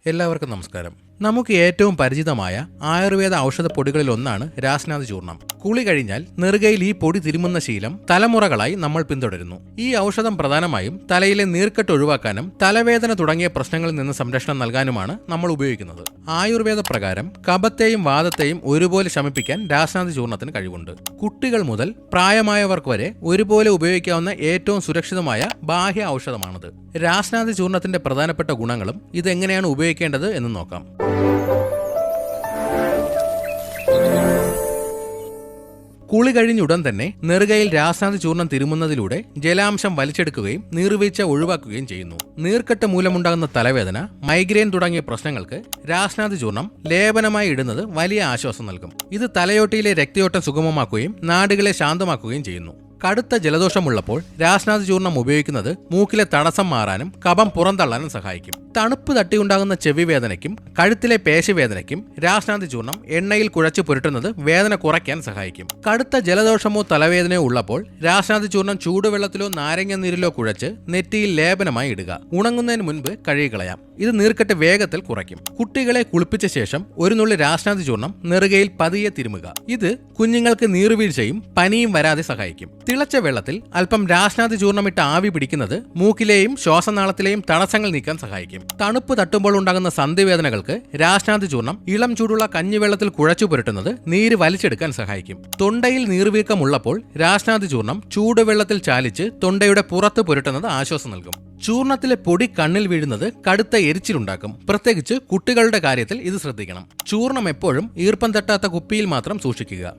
എല്ലാവർക്കും നമസ്കാരം. നമുക്ക് ഏറ്റവും പരിചിതമായ ആയുർവേദ ഔഷധപ്പൊടികളിൽ ഒന്നാണ് രാസ്നാദി ചൂർണം. കുളി കഴിഞ്ഞാൽ നെറുകയിൽ ഈ പൊടി തിരുമുന്ന ശീലം തലമുറകളായി നമ്മൾ പിന്തുടരുന്നു. ഈ ഔഷധം പ്രധാനമായും തലയിലെ നീർക്കെട്ട് ഒഴിവാക്കാനും തലവേദന തുടങ്ങിയ പ്രശ്നങ്ങളിൽ നിന്ന് സംരക്ഷണം നൽകാനുമാണ് നമ്മൾ ഉപയോഗിക്കുന്നത്. ആയുർവേദ പ്രകാരം കഫത്തെയും വാതത്തെയും ഒരുപോലെ ശമിപ്പിക്കാൻ രാസ്നാദി ചൂർണത്തിന് കഴിവുണ്ട്. കുട്ടികൾ മുതൽ പ്രായമായവർക്ക് വരെ ഒരുപോലെ ഉപയോഗിക്കാവുന്ന ഏറ്റവും സുരക്ഷിതമായ ബാഹ്യ ഔഷധമാണിത്. രാസ്നാദി ചൂർണത്തിന്റെ പ്രധാനപ്പെട്ട ഗുണങ്ങളും ഇതെങ്ങനെയാണ് ഉപയോഗിക്കേണ്ടത് എന്ന് നോക്കാം. കുളി കഴിഞ്ഞുടൻ തന്നെ നെറുകയിൽ രാസ്നാദി ചൂർണം തിരുമുന്നതിലൂടെ ജലാംശം വലിച്ചെടുക്കുകയും നീർവീഴ്ച ഒഴിവാക്കുകയും ചെയ്യുന്നു. നീർക്കെട്ട് മൂലമുണ്ടാകുന്ന തലവേദന, മൈഗ്രെയിൻ തുടങ്ങിയ പ്രശ്നങ്ങൾക്ക് രാസ്നാദി ചൂർണം ലേപനമായി ഇടുന്നത് വലിയ ആശ്വാസം നൽകും. ഇത് തലയോട്ടിയിലെ രക്തയോട്ടം സുഗമമാക്കുകയും നാഡികളെ ശാന്തമാക്കുകയും ചെയ്യുന്നു. കടുത്ത ജലദോഷമുള്ളപ്പോൾ രാസ്നാദി ചൂർണം ഉപയോഗിക്കുന്നത് മൂക്കിലെ തടസ്സം മാറാനും കഫം പുറന്തള്ളാനും സഹായിക്കും. തണുപ്പ് തട്ടിയുണ്ടാകുന്ന ചെവി വേദനയ്ക്കും കഴുത്തിലെ പേശിവേദനയ്ക്കും രാസ്നാദി ചൂർണം എണ്ണയിൽ കുഴച്ച് പുരട്ടുന്നത് വേദന കുറയ്ക്കാൻ സഹായിക്കും. കടുത്ത ജലദോഷമോ തലവേദനയോ ഉള്ളപ്പോൾ രാസ്നാദി ചൂർണം ചൂടുവെള്ളത്തിലോ നാരങ്ങ നീരിലോ കുഴച്ച് നെറ്റിയിൽ ലേപനമായി ഇടുക. ഉണങ്ങുന്നതിന് മുൻപ് കഴുകിക്കളയാം. ഇത് നീർക്കെട്ട് വേഗത്തിൽ കുറയ്ക്കും. കുട്ടികളെ കുളിപ്പിച്ച ശേഷം ഒരു നുള്ളി രാസ്നാദി ചൂർണം നെറുകയിൽ പതിയെ തിരുമുക. ഇത് കുഞ്ഞുങ്ങൾക്ക് നീർവീഴ്ചയും പനിയും വരാതെ സഹായിക്കും. തിളച്ച വെള്ളത്തിൽ അല്പം രാസ്നാദി ചൂർണമിട്ട് ആവി പിടിക്കുന്നത് മൂക്കിലെയും ശ്വാസനാളത്തിലെയും തടസ്സങ്ങൾ നീക്കാൻ സഹായിക്കും. തണുപ്പ് തട്ടുമ്പോൾ ഉണ്ടാകുന്ന സന്ധിവേദനകൾക്ക് രാസ്നാദി ചൂർണം ഇളം ചൂടുള്ള കഞ്ഞിവെള്ളത്തിൽ കുഴച്ചു പുരട്ടുന്നത് നീര് വലിച്ചെടുക്കാൻ സഹായിക്കും. തൊണ്ടയിൽ നീർവീക്കമുള്ളപ്പോൾ രാസ്നാദി ചൂർണം ചൂടുവെള്ളത്തിൽ ചാലിച്ച് തൊണ്ടയുടെ പുറത്ത് പുരട്ടുന്നത് ആശ്വാസം നൽകും. ചൂർണത്തിലെ പൊടി കണ്ണിൽ വീഴുന്നത് കടുത്ത എരിച്ചിലുണ്ടാക്കും. പ്രത്യേകിച്ച് കുട്ടികളുടെ കാര്യത്തിൽ ഇത് ശ്രദ്ധിക്കണം. ചൂർണം എപ്പോഴും ഈർപ്പം തട്ടാത്ത കുപ്പിയിൽ മാത്രം സൂക്ഷിക്കുക.